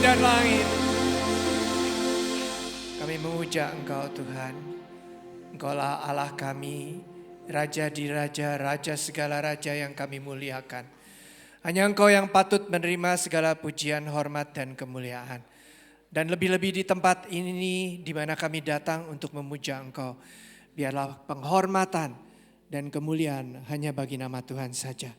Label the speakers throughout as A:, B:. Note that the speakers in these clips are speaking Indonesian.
A: dan langit. Kami memuja Engkau Tuhan. Engkaulah Allah kami, Raja di Raja, Raja segala Raja yang kami muliakan. Hanya Engkau yang patut menerima segala pujian, hormat dan kemuliaan. Dan lebih-lebih di tempat ini di mana kami datang untuk memuja Engkau. Biarlah penghormatan dan kemuliaan hanya bagi nama Tuhan saja.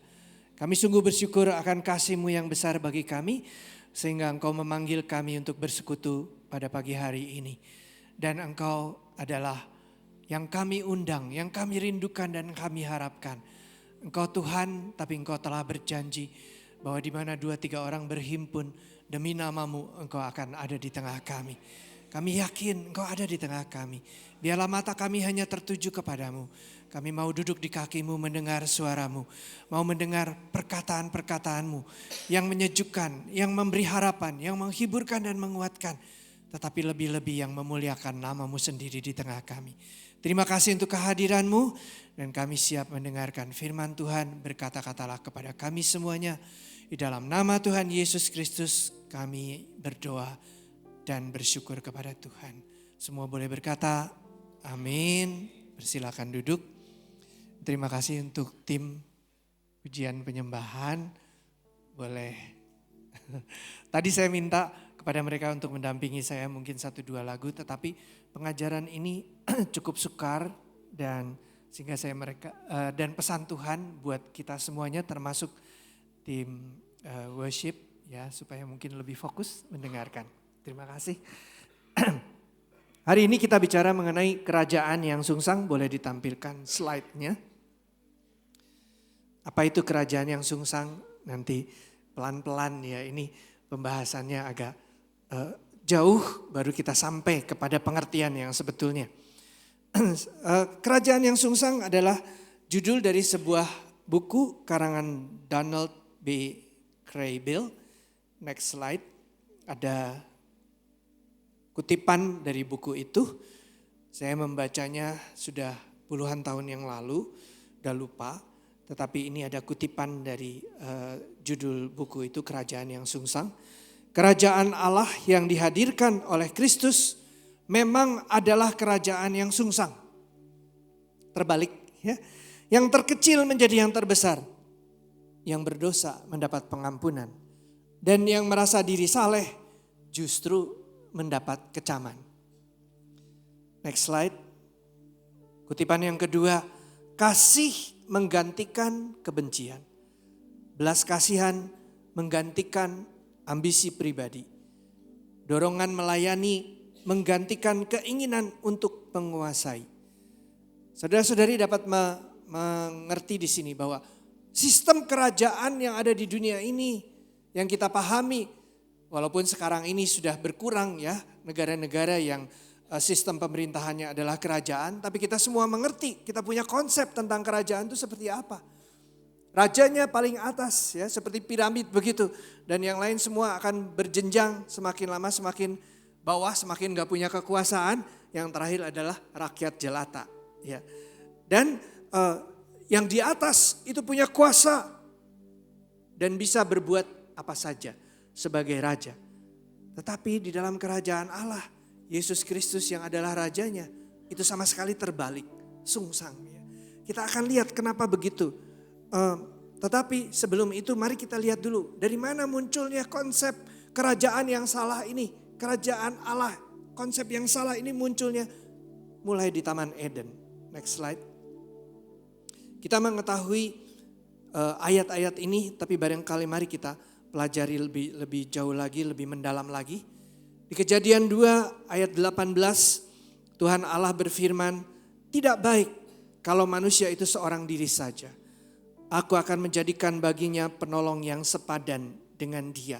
A: Kami sungguh bersyukur akan kasih-Mu yang besar bagi kami, sehingga Engkau memanggil kami untuk bersekutu pada pagi hari ini. Dan Engkau adalah yang kami undang, yang kami rindukan dan kami harapkan. Engkau Tuhan, tapi Engkau telah berjanji bahwa di mana 2-3 orang berhimpun demi nama-Mu, Engkau akan ada di tengah kami. Kami yakin Engkau ada di tengah kami. Biarlah mata kami hanya tertuju kepadamu. Kami mau duduk di kaki-Mu mendengar suara-Mu. Mau mendengar perkataan-perkataan-Mu yang menyejukkan, yang memberi harapan, yang menghiburkan dan menguatkan. Tetapi lebih-lebih yang memuliakan nama-Mu sendiri di tengah kami. Terima kasih untuk kehadiran-Mu dan kami siap mendengarkan firman Tuhan. Berkata-katalah kepada kami semuanya. Di dalam nama Tuhan Yesus Kristus kami berdoa dan bersyukur kepada Tuhan. Semua boleh berkata amin. Persilakan duduk. Terima kasih untuk tim pujian penyembahan. Boleh. Tadi saya minta kepada mereka untuk mendampingi saya mungkin 1-2 lagu. Tetapi pengajaran ini cukup sukar dan sehingga saya dan pesan Tuhan buat kita semuanya termasuk tim worship ya supaya mungkin lebih fokus mendengarkan. Terima kasih. Hari ini kita bicara mengenai kerajaan yang sungsang. Boleh ditampilkan slide-nya. Apa itu kerajaan yang sungsang? Nanti pelan-pelan ya, ini pembahasannya agak jauh baru kita sampai kepada pengertian yang sebetulnya. Kerajaan yang sungsang adalah judul dari sebuah buku karangan Donald B. Kraybill. Next slide. Ada kutipan dari buku itu. Saya membacanya sudah puluhan tahun yang lalu, udah lupa. Tetapi ini ada kutipan dari judul buku itu, Kerajaan yang Sungsang. Kerajaan Allah yang dihadirkan oleh Kristus memang adalah kerajaan yang sungsang. Terbalik ya. Yang terkecil menjadi yang terbesar. Yang berdosa mendapat pengampunan. Dan yang merasa diri saleh justru mendapat kecaman. Next slide. Kutipan yang kedua, kasih menggantikan kebencian. Belas kasihan menggantikan ambisi pribadi. Dorongan melayani menggantikan keinginan untuk menguasai. Saudara-saudari dapat mengerti di sini bahwa sistem kerajaan yang ada di dunia ini yang kita pahami, walaupun sekarang ini sudah berkurang ya, negara-negara yang sistem pemerintahannya adalah kerajaan, tapi kita semua mengerti, kita punya konsep tentang kerajaan itu seperti apa. Rajanya paling atas ya, seperti piramid begitu, dan yang lain semua akan berjenjang, semakin lama semakin bawah, semakin gak punya kekuasaan. Yang terakhir adalah rakyat jelata ya. Dan yang di atas itu punya kuasa dan bisa berbuat apa saja sebagai raja. Tetapi di dalam kerajaan Allah, Yesus Kristus yang adalah rajanya, itu sama sekali terbalik, sungsang. Ya. Kita akan lihat kenapa begitu. Tetapi sebelum itu mari kita lihat dulu dari mana munculnya konsep kerajaan yang salah ini. Kerajaan Allah, konsep yang salah ini munculnya mulai di Taman Eden. Next slide. Kita mengetahui ayat-ayat ini, tapi barangkali mari kita pelajari lebih jauh lagi, lebih mendalam lagi. Di Kejadian 2 ayat 18, Tuhan Allah berfirman, tidak baik kalau manusia itu seorang diri saja. Aku akan menjadikan baginya penolong yang sepadan dengan dia.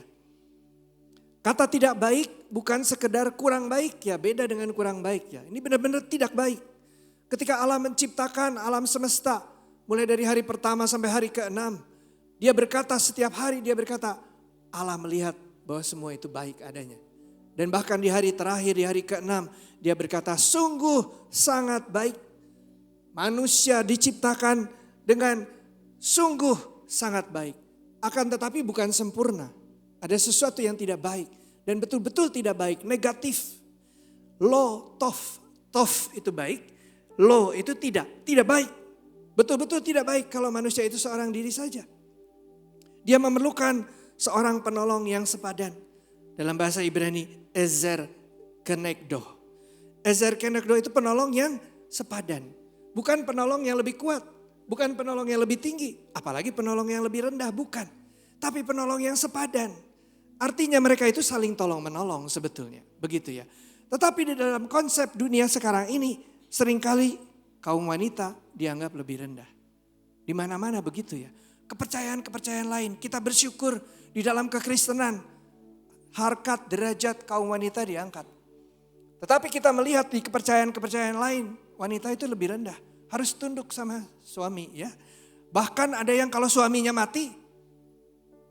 A: Kata tidak baik bukan sekedar kurang baik ya, beda dengan kurang baik ya. Ini benar-benar tidak baik. Ketika Allah menciptakan alam semesta, mulai dari hari pertama sampai hari ke-6, dia berkata setiap hari, dia berkata, Allah melihat bahwa semua itu baik adanya. Dan bahkan di hari terakhir, di hari ke-6, dia berkata sungguh sangat baik. Manusia diciptakan dengan sungguh sangat baik. Akan tetapi bukan sempurna. Ada sesuatu yang tidak baik. dan betul-betul tidak baik, negatif. Lo, tof itu baik, lo itu tidak baik. Betul-betul tidak baik kalau manusia itu seorang diri saja. Dia memerlukan seorang penolong yang sepadan. Dalam bahasa Ibrani, Ezer Kenegdo. Ezer Kenegdo itu penolong yang sepadan. Bukan penolong yang lebih kuat, bukan penolong yang lebih tinggi, apalagi penolong yang lebih rendah, bukan. Tapi penolong yang sepadan. Artinya mereka itu saling tolong menolong sebetulnya, begitu ya. Tetapi di dalam konsep dunia sekarang ini, seringkali kaum wanita dianggap lebih rendah. Di mana-mana begitu ya. Kepercayaan-kepercayaan lain, kita bersyukur di dalam kekristenan, harkat, derajat kaum wanita diangkat. Tetapi kita melihat di kepercayaan-kepercayaan lain, wanita itu lebih rendah. Harus tunduk sama suami ya. Bahkan ada yang kalau suaminya mati,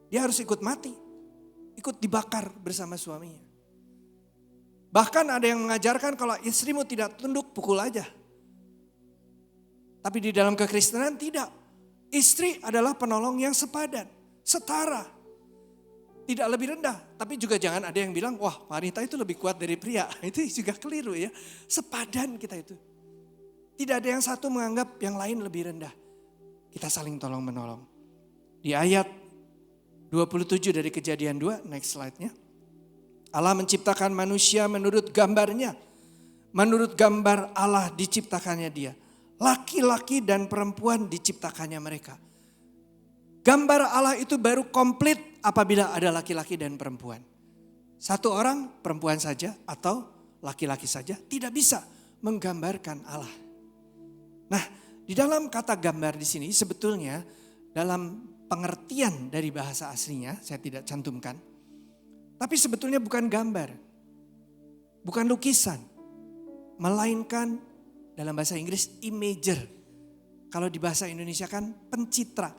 A: dia harus ikut mati. Ikut dibakar bersama suaminya. Bahkan ada yang mengajarkan kalau istrimu tidak tunduk, pukul aja. Tapi di dalam kekristenan tidak. Istri adalah penolong yang sepadan, setara. Tidak lebih rendah. Tapi juga jangan ada yang bilang, wah wanita itu lebih kuat dari pria. Itu juga keliru ya. Sepadan kita itu. Tidak ada yang satu menganggap yang lain lebih rendah. Kita saling tolong menolong. Di ayat 27 dari Kejadian 2, next slide-nya. Allah menciptakan manusia menurut gambarnya. Menurut gambar Allah diciptakannya dia. Laki-laki dan perempuan diciptakannya mereka. Gambar Allah itu baru komplit apabila ada laki-laki dan perempuan. Satu orang perempuan saja atau laki-laki saja tidak bisa menggambarkan Allah. Nah, di dalam kata gambar di sini sebetulnya dalam pengertian dari bahasa aslinya saya tidak cantumkan. Tapi sebetulnya bukan gambar, bukan lukisan, melainkan dalam bahasa Inggris imager. Kalau di bahasa Indonesia kan pencitra,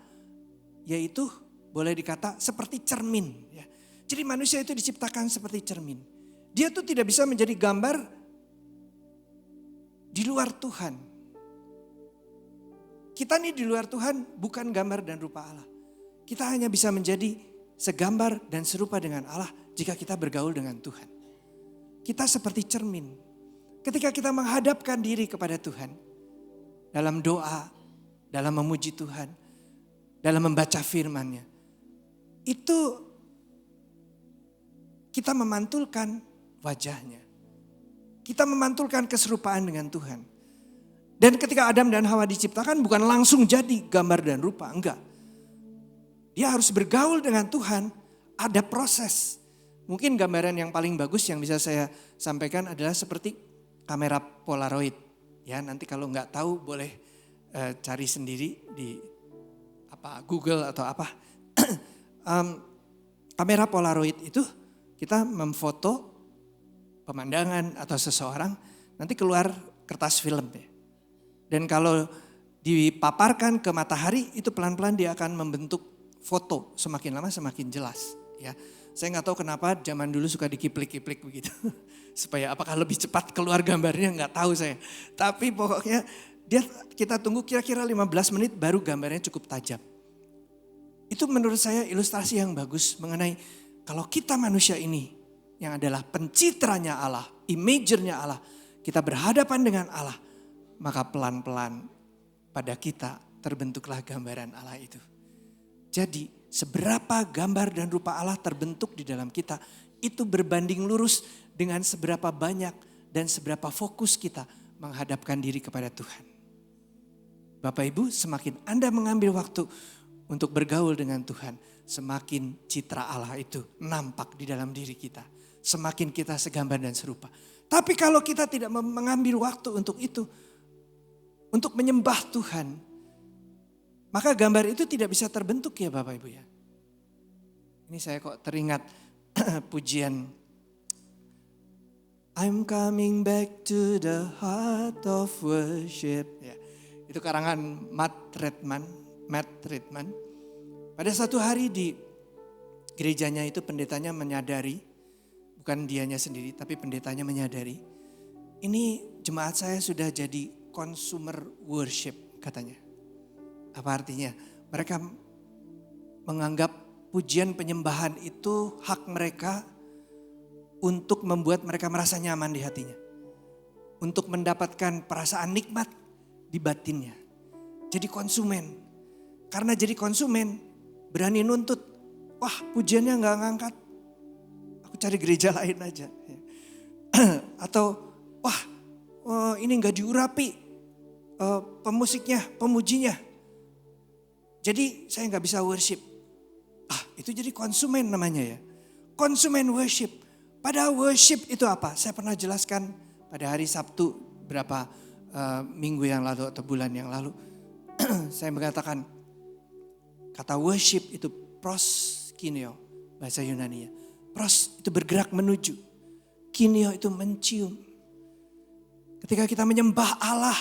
A: yaitu boleh dikata seperti cermin. Ya. Jadi manusia itu diciptakan seperti cermin. Dia tuh tidak bisa menjadi gambar di luar Tuhan. Kita nih di luar Tuhan bukan gambar dan rupa Allah. Kita hanya bisa menjadi segambar dan serupa dengan Allah jika kita bergaul dengan Tuhan. Kita seperti cermin. Ketika kita menghadapkan diri kepada Tuhan, dalam doa, dalam memuji Tuhan, dalam membaca firman-Nya, itu kita memantulkan wajahnya. Kita memantulkan keserupaan dengan Tuhan. Dan ketika Adam dan Hawa diciptakan bukan langsung jadi gambar dan rupa, enggak. Dia harus bergaul dengan Tuhan, ada proses. Mungkin gambaran yang paling bagus yang bisa saya sampaikan adalah seperti kamera Polaroid. Ya, nanti kalau enggak tahu boleh cari sendiri di Google atau apa. Kamera Polaroid itu kita memfoto pemandangan atau seseorang, nanti keluar kertas film ya. Dan kalau dipaparkan ke matahari itu pelan-pelan dia akan membentuk foto, semakin lama semakin jelas ya. Saya nggak tahu kenapa zaman dulu suka dikiplik-kiplik begitu. Supaya apakah lebih cepat keluar gambarnya nggak tahu saya. Tapi pokoknya kita tunggu kira-kira 15 menit baru gambarnya cukup tajam. Itu menurut saya ilustrasi yang bagus mengenai kalau kita manusia ini yang adalah pencitranya Allah, imagernya Allah, kita berhadapan dengan Allah, maka pelan-pelan pada kita terbentuklah gambaran Allah itu. Jadi seberapa gambar dan rupa Allah terbentuk di dalam kita, itu berbanding lurus dengan seberapa banyak dan seberapa fokus kita menghadapkan diri kepada Tuhan. Bapak Ibu, semakin Anda mengambil waktu untuk bergaul dengan Tuhan, semakin citra Allah itu nampak di dalam diri kita. Semakin kita segambar dan serupa. Tapi kalau kita tidak mengambil waktu untuk itu, untuk menyembah Tuhan, maka gambar itu tidak bisa terbentuk ya Bapak Ibu ya. Ini saya kok teringat pujian I'm coming back to the heart of worship. Ya, itu karangan Matt Redman. Pada satu hari di gerejanya itu pendetanya menyadari, bukan dianya sendiri tapi pendetanya menyadari, ini jemaat saya sudah jadi consumer worship katanya. Apa artinya? Mereka menganggap pujian penyembahan itu hak mereka untuk membuat mereka merasa nyaman di hatinya. Untuk mendapatkan perasaan nikmat di batinnya. Jadi konsumen. Karena jadi konsumen berani nuntut. Wah, pujiannya gak ngangkat. Aku cari gereja lain aja. Atau wah, ini gak diurapi pemusiknya, pemujinya. Jadi saya gak bisa worship. Itu jadi konsumen namanya ya. Konsumen worship. Padahal worship itu apa? Saya pernah jelaskan pada hari Sabtu berapa minggu yang lalu atau bulan yang lalu. Saya mengatakan kata worship itu proskineo bahasa Yunani ya. Pros itu bergerak menuju. Kineo itu mencium. Ketika kita menyembah Allah,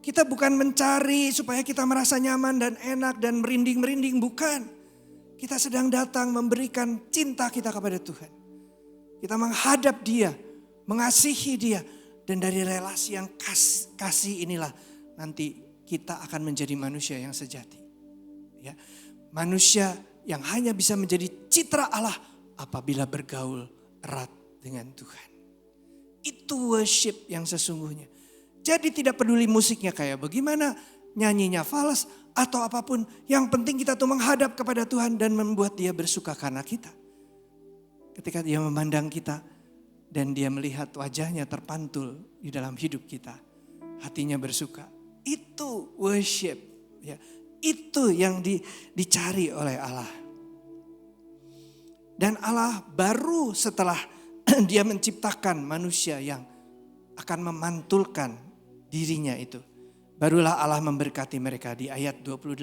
A: kita bukan mencari supaya kita merasa nyaman dan enak dan merinding-merinding, bukan. Kita sedang datang memberikan cinta kita kepada Tuhan. Kita menghadap Dia, mengasihi Dia. Dan dari relasi yang kasih inilah nanti kita akan menjadi manusia yang sejati. Ya, manusia yang hanya bisa menjadi citra Allah apabila bergaul erat dengan Tuhan. Itu worship yang sesungguhnya. Jadi tidak peduli musiknya kayak bagaimana, nyanyinya fals atau apapun. Yang penting kita tuh menghadap kepada Tuhan dan membuat Dia bersuka karena kita. Ketika Dia memandang kita dan Dia melihat wajahnya terpantul di dalam hidup kita, hatinya bersuka. Itu worship. Ya, itu yang dicari oleh Allah. Dan Allah baru setelah Dia menciptakan manusia yang akan memantulkan dirinya itu. Barulah Allah memberkati mereka di ayat 28.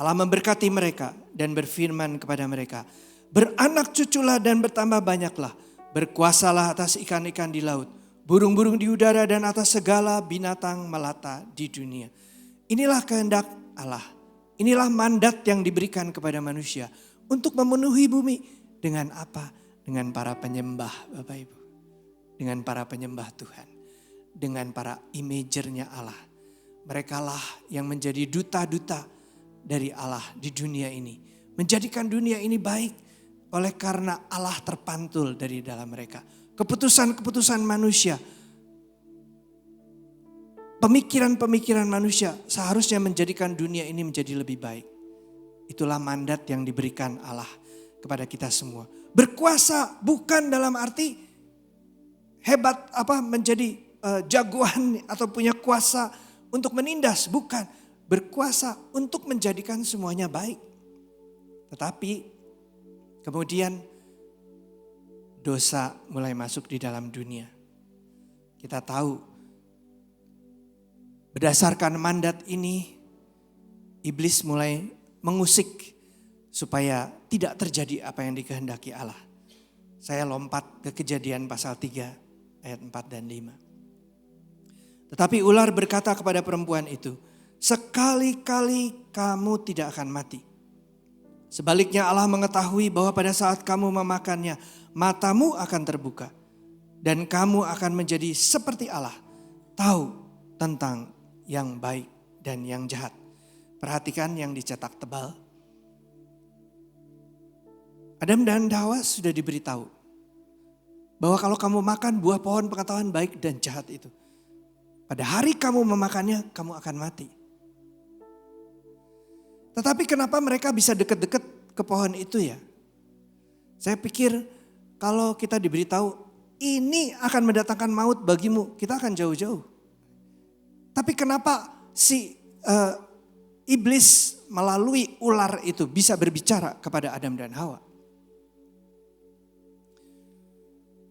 A: Allah memberkati mereka dan berfirman kepada mereka, beranak cuculah dan bertambah banyaklah. Berkuasalah atas ikan-ikan di laut, burung-burung di udara dan atas segala binatang melata di dunia. Inilah kehendak Allah. Inilah mandat yang diberikan kepada manusia untuk memenuhi bumi dengan apa? Dengan para penyembah Bapak Ibu. Dengan para penyembah Tuhan. Dengan para imagernya Allah. Merekalah yang menjadi duta-duta dari Allah di dunia ini. Menjadikan dunia ini baik. Oleh karena Allah terpantul dari dalam mereka. Keputusan-keputusan manusia. Pemikiran-pemikiran manusia seharusnya menjadikan dunia ini menjadi lebih baik. Itulah mandat yang diberikan Allah kepada kita semua. Berkuasa bukan dalam arti hebat menjadi jagoan atau punya kuasa untuk menindas. Bukan. Berkuasa untuk menjadikan semuanya baik. Tetapi kemudian dosa mulai masuk di dalam dunia. Kita tahu berdasarkan mandat ini iblis mulai mengusik supaya tidak terjadi apa yang dikehendaki Allah. Saya lompat ke Kejadian pasal 3 ayat 4 dan 5. Tetapi ular berkata kepada perempuan itu, sekali-kali kamu tidak akan mati. Sebaliknya Allah mengetahui bahwa pada saat kamu memakannya, matamu akan terbuka. Dan kamu akan menjadi seperti Allah, tahu tentang yang baik dan yang jahat. Perhatikan yang dicetak tebal. Adam dan Hawa sudah diberitahu bahwa kalau kamu makan buah pohon pengetahuan baik dan jahat itu, pada hari kamu memakannya, kamu akan mati. Tetapi kenapa mereka bisa dekat-dekat ke pohon itu ya? Saya pikir kalau kita diberitahu ini akan mendatangkan maut bagimu, kita akan jauh-jauh. Tapi kenapa si iblis melalui ular itu bisa berbicara kepada Adam dan Hawa?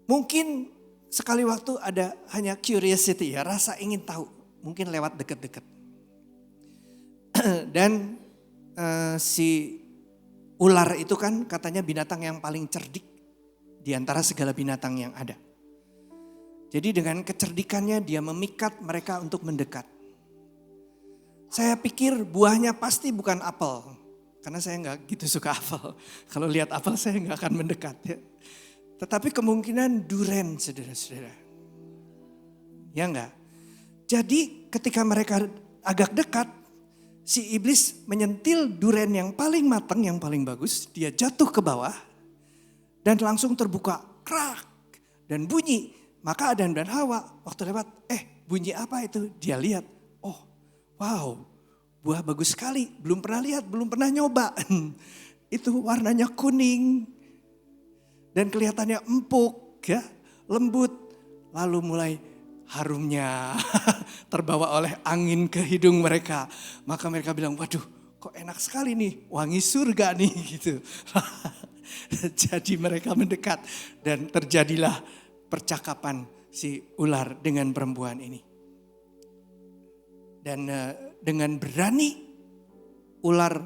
A: Mungkin sekali waktu ada hanya curiosity ya, rasa ingin tahu. Mungkin lewat dekat-dekat. Dan si ular itu kan katanya binatang yang paling cerdik di antara segala binatang yang ada. Jadi dengan kecerdikannya dia memikat mereka untuk mendekat. Saya pikir buahnya pasti bukan apel. Karena saya nggak gitu suka apel. Kalau lihat apel saya nggak akan mendekat. Ya. Tetapi kemungkinan duren saudara-saudara. Ya enggak? Jadi ketika mereka agak dekat, si iblis menyentil duren yang paling matang, yang paling bagus. Dia jatuh ke bawah dan langsung terbuka krak, dan bunyi. Maka Adam dan Hawa waktu lewat, bunyi apa itu? Dia lihat, oh wow, buah bagus sekali, belum pernah lihat, belum pernah nyoba. Itu warnanya kuning dan kelihatannya empuk, ya, lembut. Lalu mulai harumnya terbawa oleh angin ke hidung mereka. Maka mereka bilang, waduh kok enak sekali nih, wangi surga nih gitu. Jadi mereka mendekat dan terjadilah percakapan si ular dengan perempuan ini. Dan dengan berani ular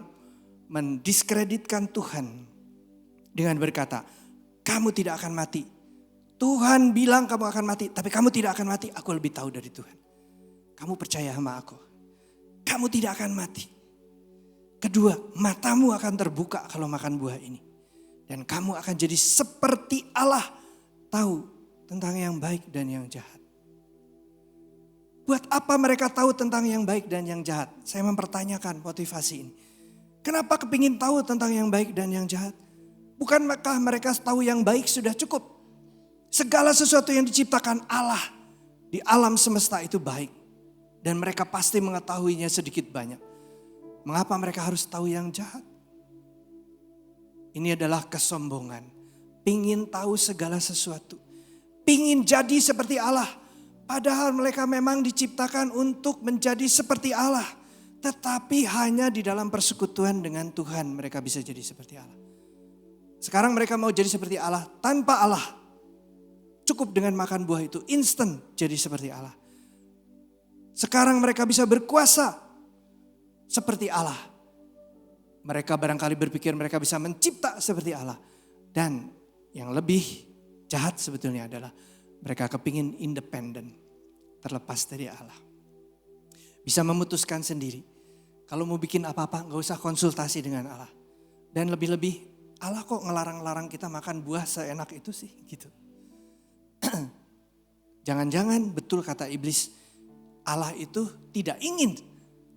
A: mendiskreditkan Tuhan dengan berkata, kamu tidak akan mati. Tuhan bilang kamu akan mati, tapi kamu tidak akan mati. Aku lebih tahu dari Tuhan. Kamu percaya sama aku. Kamu tidak akan mati. Kedua, matamu akan terbuka kalau makan buah ini. Dan kamu akan jadi seperti Allah, tahu tentang yang baik dan yang jahat. Buat apa mereka tahu tentang yang baik dan yang jahat? Saya mempertanyakan motivasi ini. Kenapa kepingin tahu tentang yang baik dan yang jahat? Bukankah mereka tahu yang baik sudah cukup? Segala sesuatu yang diciptakan Allah di alam semesta itu baik. Dan mereka pasti mengetahuinya sedikit banyak. Mengapa mereka harus tahu yang jahat? Ini adalah kesombongan. Pingin tahu segala sesuatu. Pingin jadi seperti Allah. Padahal mereka memang diciptakan untuk menjadi seperti Allah. Tetapi hanya di dalam persekutuan dengan Tuhan mereka bisa jadi seperti Allah. Sekarang mereka mau jadi seperti Allah tanpa Allah. Cukup dengan makan buah itu, instan jadi seperti Allah. Sekarang mereka bisa berkuasa seperti Allah. Mereka barangkali berpikir mereka bisa mencipta seperti Allah. Dan yang lebih jahat sebetulnya adalah mereka kepingin independen, terlepas dari Allah. Bisa memutuskan sendiri. Kalau mau bikin apa-apa gak usah konsultasi dengan Allah. Dan lebih-lebih Allah kok ngelarang-larang kita makan buah seenak itu sih gitu. Jangan-jangan betul kata iblis, Allah itu tidak ingin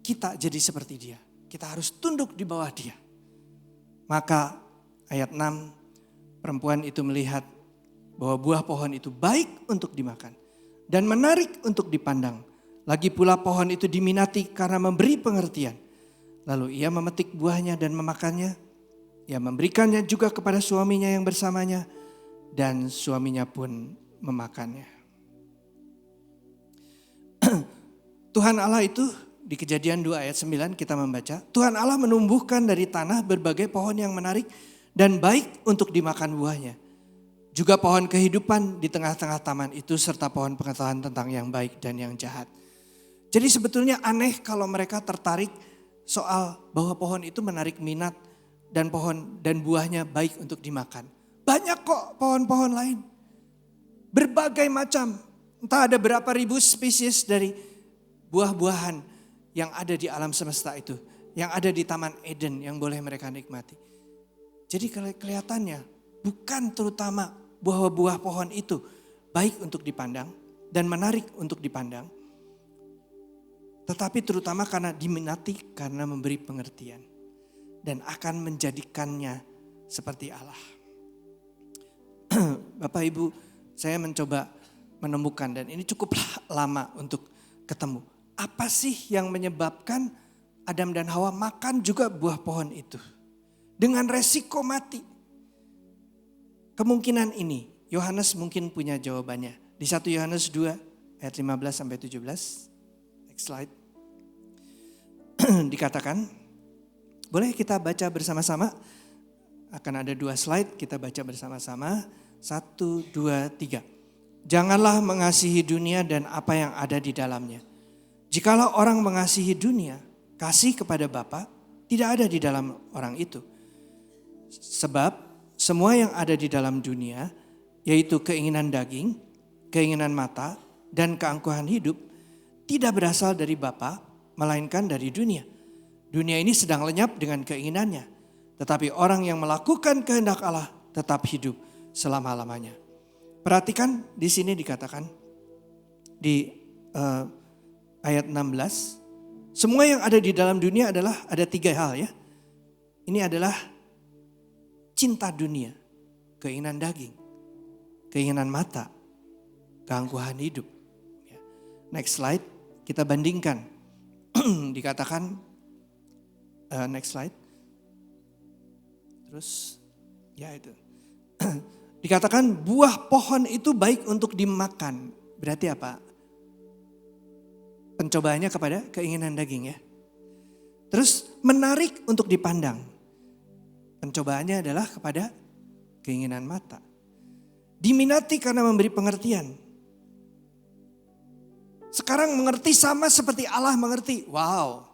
A: kita jadi seperti dia. Kita harus tunduk di bawah dia. Maka ayat 6, perempuan itu melihat bahwa buah pohon itu baik untuk dimakan dan menarik untuk dipandang. Lagi pula pohon itu diminati karena memberi pengertian. Lalu ia memetik buahnya dan memakannya. Ia memberikannya juga kepada suaminya yang bersamanya dan suaminya pun memakannya. Tuhan Allah itu di Kejadian 2 ayat 9 kita membaca. Tuhan Allah menumbuhkan dari tanah berbagai pohon yang menarik dan baik untuk dimakan buahnya. Juga pohon kehidupan di tengah-tengah taman itu serta pohon pengetahuan tentang yang baik dan yang jahat. Jadi sebetulnya aneh kalau mereka tertarik soal bahwa pohon itu menarik minat dan pohon dan buahnya baik untuk dimakan. Banyak kok pohon-pohon lain. Berbagai macam. Entah ada berapa ribu spesies dari buah-buahan yang ada di alam semesta itu. Yang ada di Taman Eden yang boleh mereka nikmati. Jadi kelihatannya bukan terutama bahwa buah pohon itu baik untuk dipandang dan menarik untuk dipandang. Tetapi terutama karena diminati karena memberi pengertian. Dan akan menjadikannya seperti Allah. Bapak Ibu, saya mencoba menemukan dan ini cukup lama untuk ketemu. Apa sih yang menyebabkan Adam dan Hawa makan juga buah pohon itu? Dengan resiko mati. Kemungkinan ini, Yohanes mungkin punya jawabannya. Di 1 Yohanes 2 ayat 15 sampai 17. Next slide. Dikatakan, boleh kita baca bersama-sama? Akan ada 2 slide, kita baca bersama-sama. 1, 2, 3. Janganlah mengasihi dunia dan apa yang ada di dalamnya. Jikalau orang mengasihi dunia, kasih kepada Bapa tidak ada di dalam orang itu. Sebab semua yang ada di dalam dunia, yaitu keinginan daging, keinginan mata, dan keangkuhan hidup, tidak berasal dari Bapa, melainkan dari dunia. Dunia ini sedang lenyap dengan keinginannya. Tetapi orang yang melakukan kehendak Allah tetap hidup selama-lamanya. Perhatikan di sini dikatakan di ayat 16. Semua yang ada di dalam dunia adalah ada 3 hal ya. Ini adalah cinta dunia, keinginan daging, keinginan mata, keangkuhan hidup. Next slide, kita bandingkan. Dikatakan, next slide. Terus, ya itu. Dikatakan buah pohon itu baik untuk dimakan. Berarti apa? Pencobaannya kepada keinginan daging ya. Terus menarik untuk dipandang. Pencobaannya adalah kepada keinginan mata. Diminati karena memberi pengertian. Sekarang mengerti sama seperti Allah mengerti. Wow.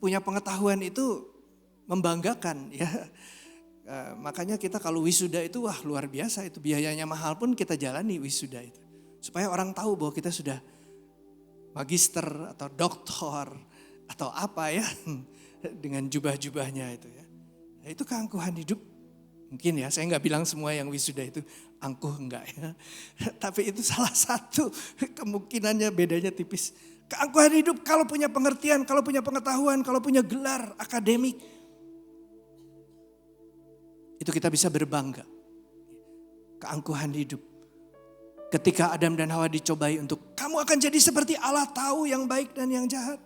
A: Punya pengetahuan itu membanggakan ya. Makanya kita kalau wisuda itu wah luar biasa itu. Biayanya mahal pun kita jalani wisuda itu. Supaya orang tahu bahwa kita sudah magister atau doktor atau apa ya. Dengan jubah-jubahnya itu ya. Nah, itu keangkuhan hidup. Mungkin ya, saya nggak bilang semua yang wisuda itu angkuh enggak ya. Tapi itu salah satu kemungkinannya, bedanya tipis. Keangkuhan hidup kalau punya pengertian, kalau punya pengetahuan, kalau punya gelar akademik. Itu kita bisa berbangga. Keangkuhan hidup. Ketika Adam dan Hawa dicobai untuk kamu akan jadi seperti Allah, tahu yang baik dan yang jahat.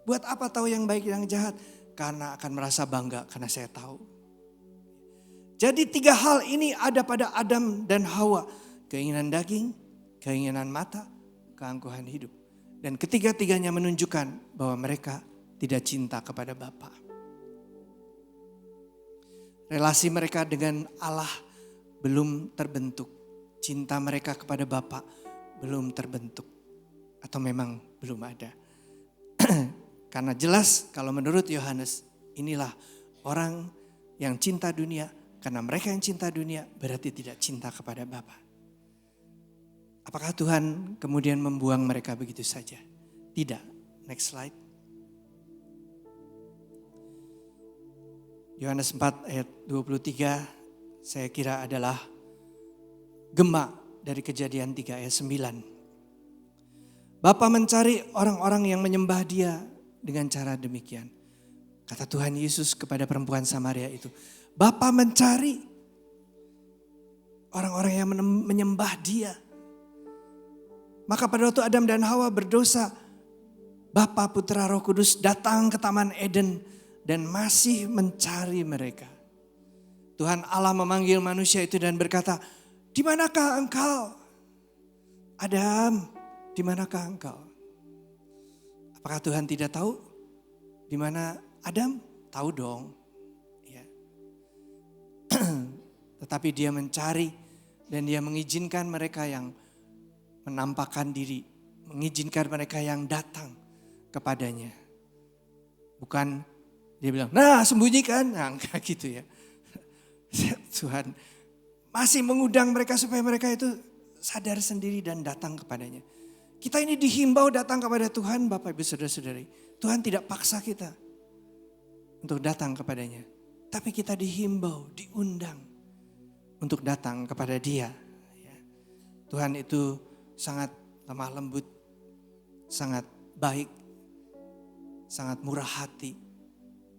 A: Buat apa tahu yang baik dan yang jahat? Karena akan merasa bangga karena saya tahu. Jadi 3 hal ini ada pada Adam dan Hawa. Keinginan daging, keinginan mata, keangkuhan hidup. Dan ketiga-tiganya menunjukkan bahwa mereka tidak cinta kepada Bapa. Relasi mereka dengan Allah belum terbentuk. Cinta mereka kepada Bapa belum terbentuk. Atau memang belum ada. Karena jelas kalau menurut Yohanes, inilah orang yang cinta dunia. Karena mereka yang cinta dunia berarti tidak cinta kepada Bapa. Apakah Tuhan kemudian membuang mereka begitu saja? Tidak. Next slide. Yohanes 4 ayat 23 saya kira adalah gema dari Kejadian 3 ayat 9. Bapa mencari orang-orang yang menyembah Dia dengan cara demikian. Kata Tuhan Yesus kepada perempuan Samaria itu. Bapa mencari orang-orang yang menyembah Dia. Maka pada waktu Adam dan Hawa berdosa, Bapa, Putra, Roh Kudus datang ke Taman Eden dan masih mencari mereka. Tuhan Allah memanggil manusia itu dan berkata, "Di manakah engkau? Adam, di manakah engkau?" Apakah Tuhan tidak tahu di mana Adam? Tahu dong. Tetapi Dia mencari dan Dia mengizinkan mereka yang menampakkan diri. Mengizinkan mereka yang datang kepadanya. Bukan Dia bilang, nah sembunyikan. Nah enggak gitu ya. Tuhan masih mengundang mereka supaya mereka itu sadar sendiri dan datang kepadanya. Kita ini dihimbau datang kepada Tuhan Bapak Ibu Saudara-saudari. Tuhan tidak paksa kita untuk datang kepadanya. Tapi kita dihimbau, diundang untuk datang kepada Dia. Tuhan itu sangat lemah lembut, sangat baik, sangat murah hati.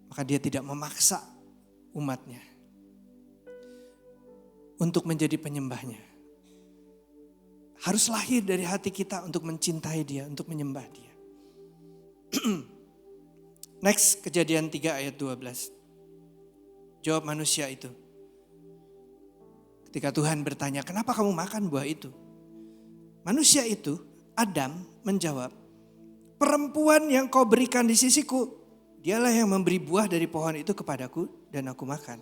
A: Maka Dia tidak memaksa umatnya untuk menjadi penyembahnya. Harus lahir dari hati kita untuk mencintai Dia, untuk menyembah Dia. Next, Kejadian 3 ayat 12. Jawab manusia itu. Ketika Tuhan bertanya, kenapa kamu makan buah itu? Manusia itu, Adam, menjawab, perempuan yang kau berikan di sisiku, dialah yang memberi buah dari pohon itu kepadaku dan aku makan.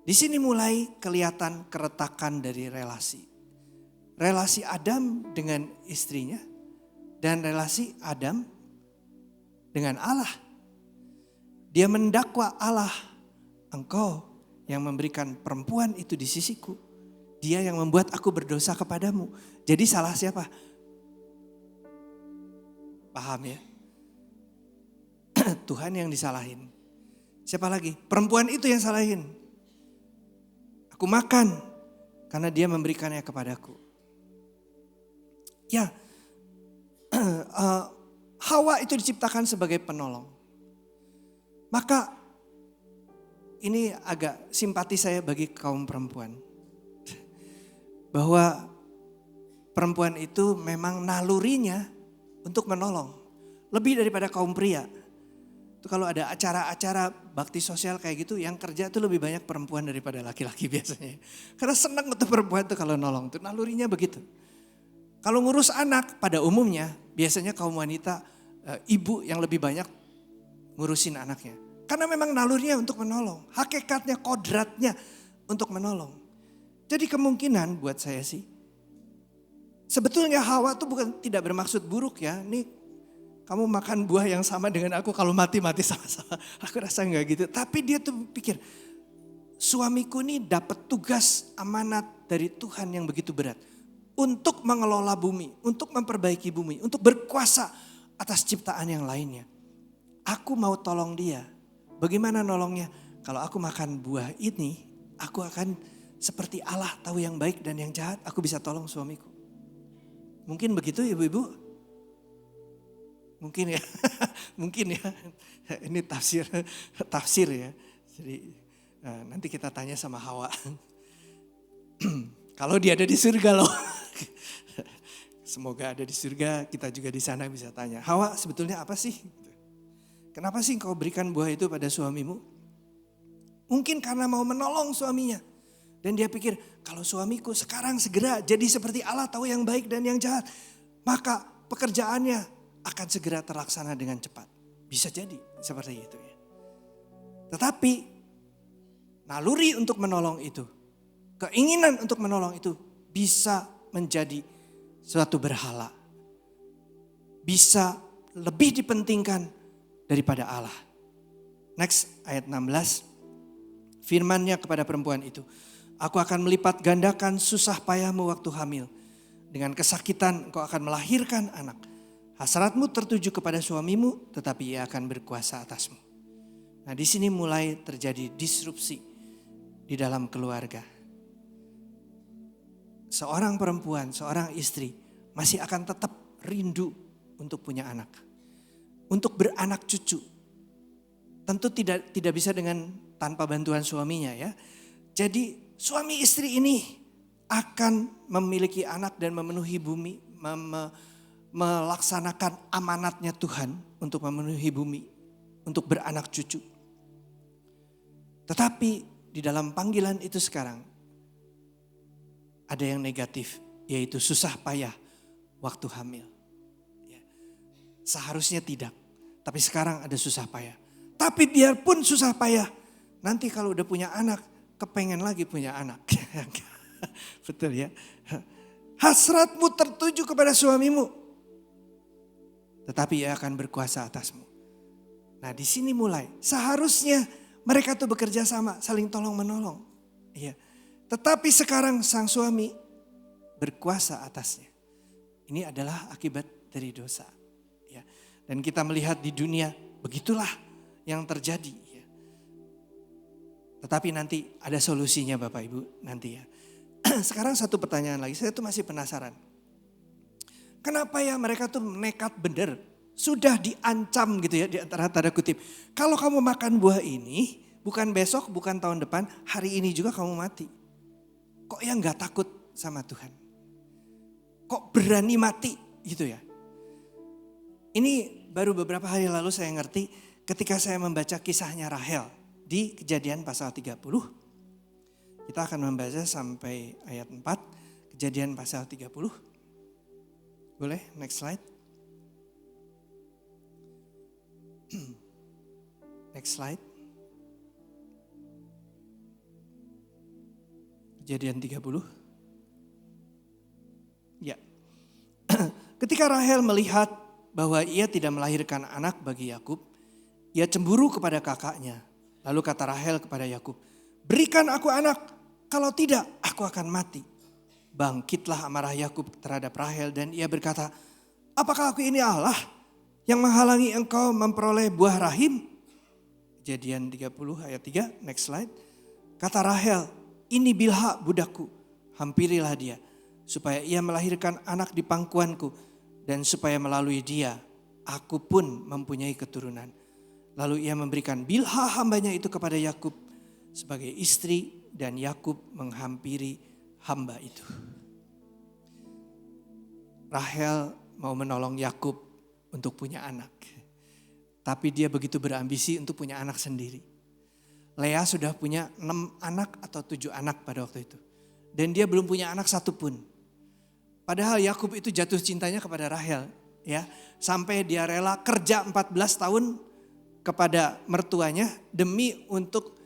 A: Di sini mulai kelihatan keretakan dari relasi. Relasi Adam dengan istrinya dan relasi Adam dengan Allah. Dia mendakwa Allah, engkau yang memberikan perempuan itu di sisiku. Dia yang membuat aku berdosa kepadamu. Jadi salah siapa? Paham ya? Tuhan yang disalahin. Siapa lagi? Perempuan itu yang salahin. Aku makan karena dia memberikannya kepadaku. Ya, Hawa itu diciptakan sebagai penolong. Maka ini agak simpati saya bagi kaum perempuan. bahwa perempuan itu memang nalurinya untuk menolong. Lebih daripada kaum pria. Itu kalau ada acara-acara bakti sosial kayak gitu, yang kerja itu lebih banyak perempuan daripada laki-laki biasanya. Karena senang untuk perempuan tuh kalau nolong, tuh nalurinya begitu. Kalau ngurus anak pada umumnya, biasanya kaum wanita, ibu yang lebih banyak ngurusin anaknya. Karena memang nalurinya untuk menolong, hakikatnya, kodratnya untuk menolong. Jadi kemungkinan buat saya sih, sebetulnya Hawa tuh bukan tidak bermaksud buruk ya. Nih kamu makan buah yang sama dengan aku, kalau mati-mati sama-sama. Aku rasa enggak gitu. Tapi dia tuh pikir, suamiku nih dapat tugas amanat dari Tuhan yang begitu berat. Untuk mengelola bumi, untuk memperbaiki bumi, untuk berkuasa atas ciptaan yang lainnya. Aku mau tolong dia. Bagaimana nolongnya? Kalau aku makan buah ini, aku akan seperti Allah tahu yang baik dan yang jahat. Aku bisa tolong suamiku. Mungkin begitu ibu-ibu? Mungkin ya, mungkin ya. Ini tafsir ya. Jadi nanti kita tanya sama Hawa. Kalau dia ada di surga loh. Semoga ada di surga, kita juga di sana bisa tanya. Hawa sebetulnya apa sih? Kenapa sih engkau berikan buah itu pada suamimu? Mungkin karena mau menolong suaminya. Dan dia pikir, kalau suamiku sekarang segera jadi seperti Allah tahu yang baik dan yang jahat. Maka pekerjaannya akan segera terlaksana dengan cepat. Bisa jadi seperti itu ya. Tetapi naluri untuk menolong itu, keinginan untuk menolong itu bisa menjadi suatu berhala. Bisa lebih dipentingkan daripada Allah. Next ayat 16. Firman-Nya kepada perempuan itu, aku akan melipat gandakan susah payahmu waktu hamil. Dengan kesakitan engkau akan melahirkan anak. Hasratmu tertuju kepada suamimu, tetapi ia akan berkuasa atasmu. Nah, di sini mulai terjadi disrupsi di dalam keluarga. Seorang perempuan, seorang istri masih akan tetap rindu untuk punya anak. Untuk beranak cucu. Tentu tidak bisa dengan tanpa bantuan suaminya ya. Jadi suami istri ini akan memiliki anak dan memenuhi bumi, melaksanakan amanatnya Tuhan untuk memenuhi bumi, untuk beranak cucu. Tetapi di dalam panggilan itu sekarang ada yang negatif, yaitu susah payah waktu hamil. Seharusnya tidak, tapi sekarang ada susah payah. Tapi biarpun susah payah, nanti kalau udah punya anak, kepengen lagi punya anak. Betul ya. Hasratmu tertuju kepada suamimu, tetapi ia akan berkuasa atasmu. Nah, di sini mulai. Seharusnya mereka tuh bekerja sama, saling tolong menolong. Iya. Tetapi sekarang sang suami berkuasa atasnya. Ini adalah akibat dari dosa. Ya. Dan kita melihat di dunia begitulah yang terjadi. Ya. Tetapi nanti ada solusinya Bapak Ibu nanti ya. Sekarang satu pertanyaan lagi, saya tuh masih penasaran. Kenapa ya mereka tuh nekat bener, sudah diancam gitu ya di antara tanda kutip. Kalau kamu makan buah ini, bukan besok, bukan tahun depan, hari ini juga kamu mati. Kok ya gak takut sama Tuhan? Kok berani mati gitu ya? Ini baru beberapa hari lalu saya ngerti ketika saya membaca kisahnya Rahel di Kejadian pasal 30. Kita akan membaca sampai ayat 4, Kejadian pasal 30. Boleh, next slide. Next slide. Kejadian 30. Ya. Ketika Rahel melihat bahwa ia tidak melahirkan anak bagi Yakub, ia cemburu kepada kakaknya. Lalu kata Rahel kepada Yakub, "Berikan aku anak, kalau tidak aku akan mati." Bangkitlah amarah Yakub terhadap Rahel dan ia berkata, "Apakah aku ini Allah yang menghalangi engkau memperoleh buah rahim?" Kejadian 30 ayat 3, next slide. Kata Rahel, "Ini Bilha budakku, hampirilah dia, supaya ia melahirkan anak di pangkuanku, dan supaya melalui dia aku pun mempunyai keturunan." Lalu ia memberikan Bilha hambanya itu kepada Yakub sebagai istri, dan Yakub menghampiri hamba itu. Rahel mau menolong Yakub untuk punya anak. Tapi dia begitu berambisi untuk punya anak sendiri. Lea sudah punya 6 anak atau 7 anak pada waktu itu. Dan dia belum punya anak satupun. Padahal Yakub itu jatuh cintanya kepada Rahel. Ya, sampai dia rela kerja 14 tahun kepada mertuanya demi untuk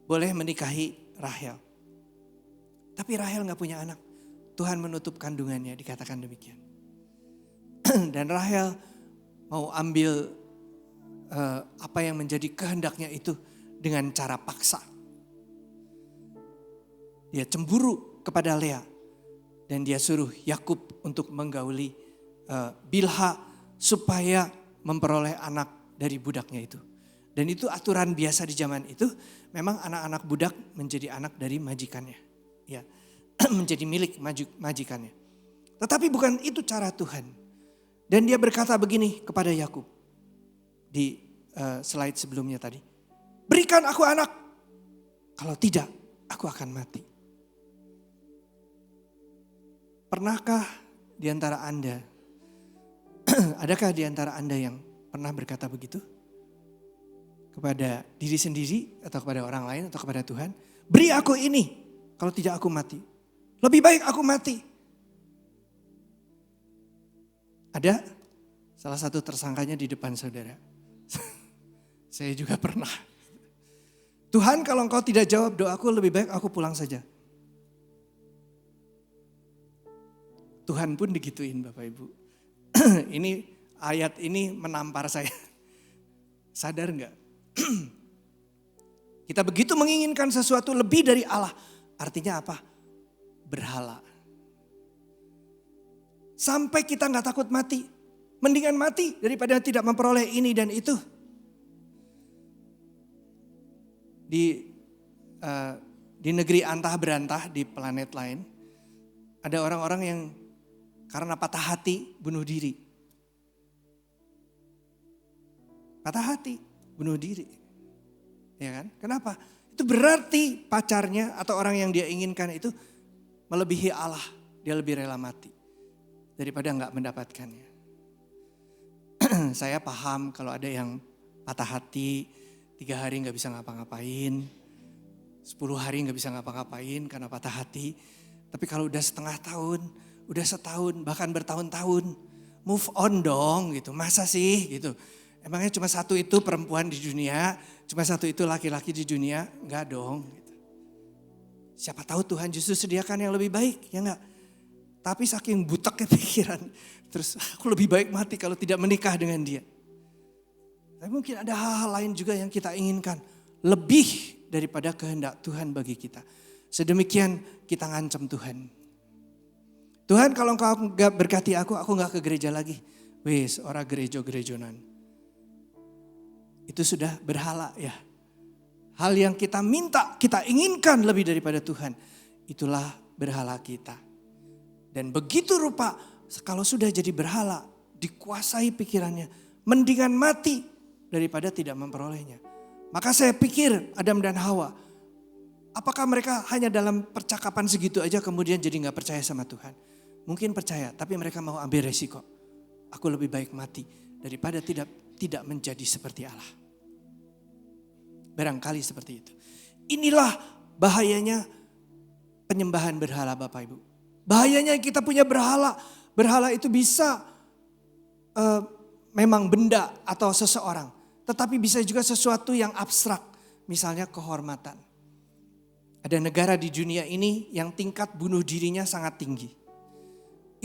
A: boleh menikahi Rahel. Tapi Rahel gak punya anak. Tuhan menutup kandungannya, dikatakan demikian. Dan Rahel mau ambil apa yang menjadi kehendaknya itu dengan cara paksa. Dia cemburu kepada Lea dan dia suruh Yakub untuk menggauli Bilha supaya memperoleh anak dari budaknya itu. Dan itu aturan biasa di zaman itu, memang anak-anak budak menjadi anak dari majikannya. Ya, menjadi milik majikannya. Tetapi bukan itu cara Tuhan. Dan dia berkata begini kepada Yakub di slide sebelumnya tadi. Berikan aku anak, kalau tidak aku akan mati. Pernahkah di antara Anda, adakah di antara Anda yang pernah berkata begitu? Kepada diri sendiri atau kepada orang lain atau kepada Tuhan. Beri aku ini, kalau tidak aku mati. Lebih baik aku mati. Ada salah satu tersangkanya di depan saudara. Saya juga pernah. Tuhan, kalau engkau tidak jawab doaku, lebih baik aku pulang saja. Tuhan pun digituin Bapak Ibu. Ini ayat ini menampar saya. Sadar enggak? Kita begitu menginginkan sesuatu lebih dari Allah. Artinya apa? Berhala. Sampai kita enggak takut mati. Mendingan mati daripada tidak memperoleh ini dan itu. Di negeri antah berantah di planet lain. Ada orang-orang yang karena patah hati bunuh diri. Patah hati bunuh diri. Ya kan? Kenapa? Itu berarti pacarnya atau orang yang dia inginkan itu melebihi Allah. Dia lebih rela mati daripada enggak mendapatkannya. Saya paham kalau ada yang patah hati 3 hari enggak bisa ngapa-ngapain. 10 hari enggak bisa ngapa-ngapain karena patah hati. Tapi kalau udah setengah tahun, udah setahun, bahkan bertahun-tahun, move on dong gitu. Masa sih gitu. Emangnya cuma satu itu perempuan di dunia, cuma satu itu laki-laki di dunia? Enggak dong. Gitu. Siapa tahu Tuhan justru sediakan yang lebih baik, ya enggak? Tapi saking buteknya pikiran, terus aku lebih baik mati kalau tidak menikah dengan dia. Tapi mungkin ada hal-hal lain juga yang kita inginkan, lebih daripada kehendak Tuhan bagi kita. Sedemikian kita ngancam Tuhan. Tuhan, kalau engkau enggak berkati aku enggak ke gereja lagi. Wis, ora gerejo-gerejonan. Itu sudah berhala ya. Hal yang kita minta, kita inginkan lebih daripada Tuhan. Itulah berhala kita. Dan begitu rupa kalau sudah jadi berhala, dikuasai pikirannya. Mendingan mati daripada tidak memperolehnya. Maka saya pikir Adam dan Hawa, apakah mereka hanya dalam percakapan segitu aja kemudian jadi gak percaya sama Tuhan? Mungkin percaya, tapi mereka mau ambil resiko. Aku lebih baik mati daripada tidak menjadi seperti Allah. Barangkali seperti itu. Inilah bahayanya penyembahan berhala Bapak Ibu. Bahayanya kita punya berhala. Berhala itu bisa memang benda atau seseorang. Tetapi bisa juga sesuatu yang abstrak. Misalnya kehormatan. Ada negara di dunia ini yang tingkat bunuh dirinya sangat tinggi.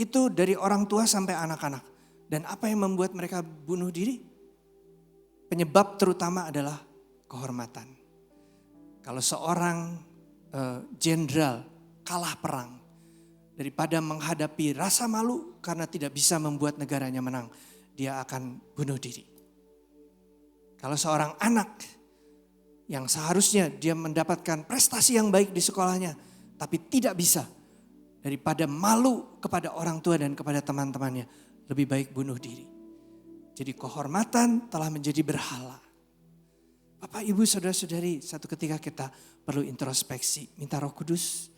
A: Itu dari orang tua sampai anak-anak. Dan apa yang membuat mereka bunuh diri? Penyebab terutama adalah kehormatan. Kalau seorang jenderal kalah perang, daripada menghadapi rasa malu karena tidak bisa membuat negaranya menang, dia akan bunuh diri. Kalau seorang anak yang seharusnya dia mendapatkan prestasi yang baik di sekolahnya, tapi tidak bisa, daripada malu kepada orang tua dan kepada teman-temannya, lebih baik bunuh diri. Jadi kehormatan telah menjadi berhala. Bapak, Ibu, saudara-saudari, satu ketika kita perlu introspeksi, minta Roh Kudus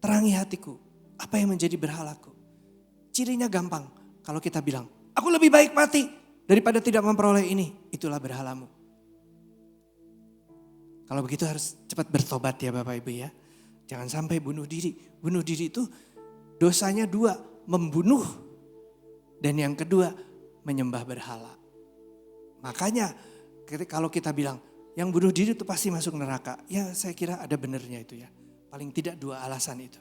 A: terangi hatiku. Apa yang menjadi berhalaku? cirinya gampang. Kalau kita bilang, aku lebih baik mati daripada tidak memperoleh ini. Itulah berhalamu. Kalau begitu harus cepat bertobat ya Bapak Ibu ya. Jangan sampai bunuh diri. Bunuh diri itu dosanya dua, membunuh. Dan yang kedua, menyembah berhala. Makanya kalau kita bilang, yang bunuh diri itu pasti masuk neraka. Ya saya kira ada benernya itu ya. Paling tidak dua alasan itu.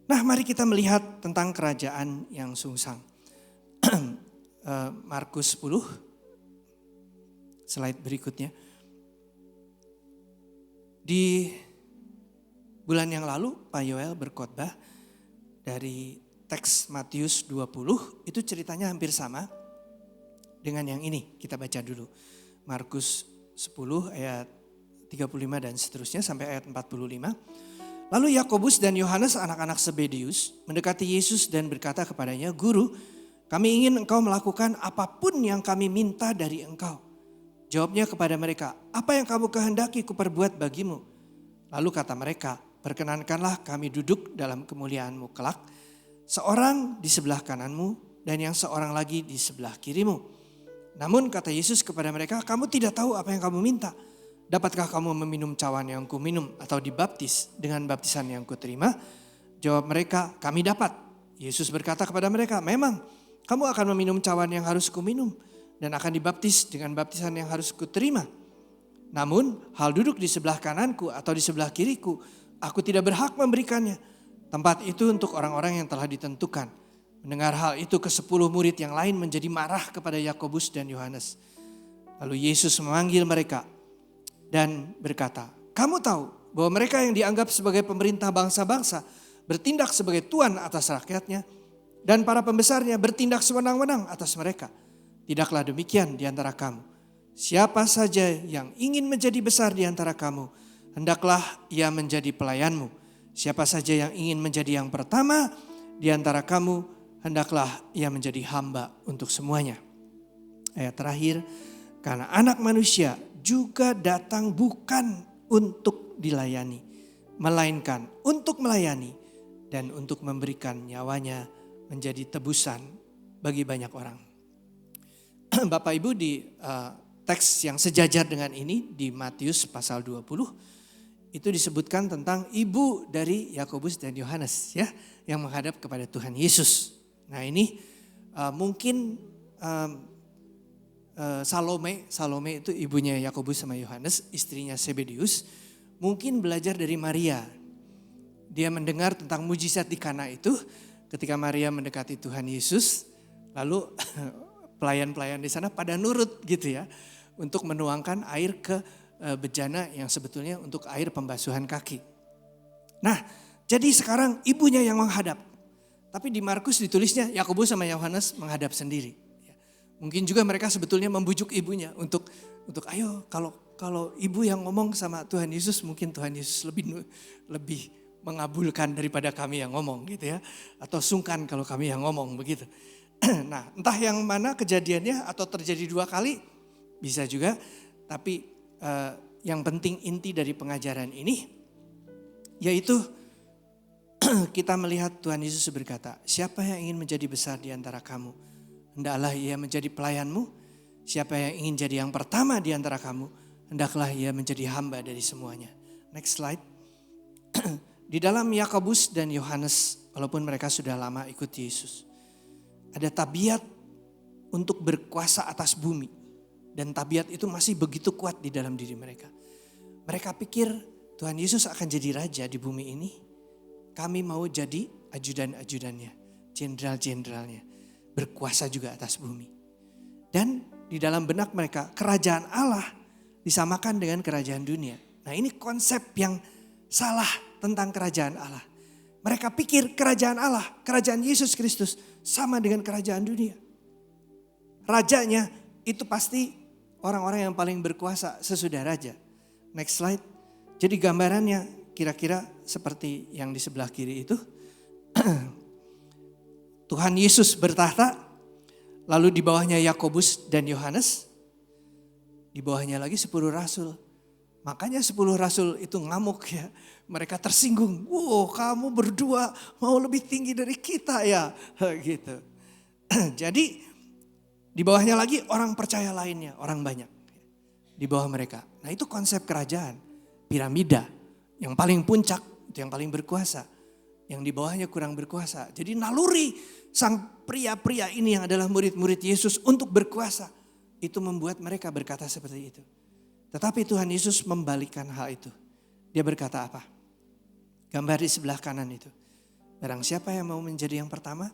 A: Nah mari kita melihat tentang kerajaan yang sungsang. Markus 10, slide berikutnya. Di bulan yang lalu Pak Yoel berkhotbah dari teks Matius 20, itu ceritanya hampir sama dengan yang ini. Kita baca dulu. Markus 10 ayat 35 dan seterusnya sampai ayat 45. Lalu Yakobus dan Yohanes anak-anak Zebedius mendekati Yesus dan berkata kepadanya, Guru, kami ingin engkau melakukan apapun yang kami minta dari engkau. Jawabnya kepada mereka, apa yang kamu kehendaki kuperbuat bagimu? Lalu kata mereka, perkenankanlah kami duduk dalam kemuliaan-Mu kelak, seorang di sebelah kananmu dan yang seorang lagi di sebelah kirimu. Namun kata Yesus kepada mereka, kamu tidak tahu apa yang kamu minta. Dapatkah kamu meminum cawan yang kuminum atau dibaptis dengan baptisan yang kuterima? Jawab mereka, kami dapat. Yesus berkata kepada mereka, memang kamu akan meminum cawan yang harus kuminum dan akan dibaptis dengan baptisan yang harus kuterima. Namun hal duduk di sebelah kananku atau di sebelah kiriku, aku tidak berhak memberikannya. Tempat itu untuk orang-orang yang telah ditentukan. Mendengar hal itu ke-10 murid yang lain menjadi marah kepada Yakobus dan Yohanes. Lalu Yesus memanggil mereka dan berkata, kamu tahu bahwa mereka yang dianggap sebagai pemerintah bangsa-bangsa bertindak sebagai tuan atas rakyatnya dan para pembesarnya bertindak sewenang-wenang atas mereka. Tidaklah demikian di antara kamu. Siapa saja yang ingin menjadi besar di antara kamu, hendaklah ia menjadi pelayanmu. Siapa saja yang ingin menjadi yang pertama di antara kamu, hendaklah ia menjadi hamba untuk semuanya. Ayat terakhir, karena anak manusia juga datang bukan untuk dilayani, melainkan untuk melayani dan untuk memberikan nyawanya menjadi tebusan bagi banyak orang. Bapak Ibu, di teks yang sejajar dengan ini di Matius pasal 20, itu disebutkan tentang ibu dari Yakobus dan Yohanes ya, yang menghadap kepada Tuhan Yesus. Nah ini mungkin Salome itu ibunya Yakobus sama Yohanes, istrinya Zebedius, mungkin belajar dari Maria. Dia mendengar tentang mujizat di Kana itu ketika Maria mendekati Tuhan Yesus, lalu pelayan-pelayan di sana pada nurut gitu ya, untuk menuangkan air ke bejana yang sebetulnya untuk air pembasuhan kaki. Nah, jadi sekarang ibunya yang menghadap. Tapi di Markus ditulisnya Yakobus sama Yohanes menghadap sendiri. Mungkin juga mereka sebetulnya membujuk ibunya untuk ayo kalau ibu yang ngomong sama Tuhan Yesus, mungkin Tuhan Yesus lebih mengabulkan daripada kami yang ngomong gitu ya. Atau sungkan kalau kami yang ngomong begitu. Nah, entah yang mana kejadiannya atau terjadi 2 kali bisa juga. Tapi yang penting inti dari pengajaran ini yaitu kita melihat Tuhan Yesus berkata, siapa yang ingin menjadi besar di antara kamu, hendaklah ia menjadi pelayanmu. Siapa yang ingin jadi yang pertama di antara kamu, hendaklah ia menjadi hamba dari semuanya. Next slide. Di dalam Yakobus dan Yohanes, walaupun mereka sudah lama ikut Yesus, ada tabiat untuk berkuasa atas bumi. Dan tabiat itu masih begitu kuat di dalam diri mereka. Mereka pikir Tuhan Yesus akan jadi raja di bumi ini. Kami mau jadi ajudan-ajudannya, jenderal-jenderalnya, berkuasa juga atas bumi. Dan di dalam benak mereka, kerajaan Allah disamakan dengan kerajaan dunia. Nah ini konsep yang salah tentang kerajaan Allah. Mereka pikir kerajaan Allah, kerajaan Yesus Kristus sama dengan kerajaan dunia. Rajanya itu pasti orang-orang yang paling berkuasa sesudah raja. Next slide. Jadi gambarannya kira-kira seperti yang di sebelah kiri itu. Tuhan Yesus bertahta, lalu di bawahnya Yakobus dan Yohanes, di bawahnya lagi 10 rasul. Makanya 10 rasul itu ngamuk ya. Mereka tersinggung. Wow, kamu berdua mau lebih tinggi dari kita ya. Gitu. Jadi di bawahnya lagi orang percaya lainnya, orang banyak. Di bawah mereka. Nah itu konsep kerajaan. Piramida. Yang paling puncak, itu yang paling berkuasa. Yang di bawahnya kurang berkuasa. Jadi naluri sang pria-pria ini yang adalah murid-murid Yesus untuk berkuasa. Itu membuat mereka berkata seperti itu. Tetapi Tuhan Yesus membalikkan hal itu. Dia berkata apa? Gambar di sebelah kanan itu. Barang siapa yang mau menjadi yang pertama,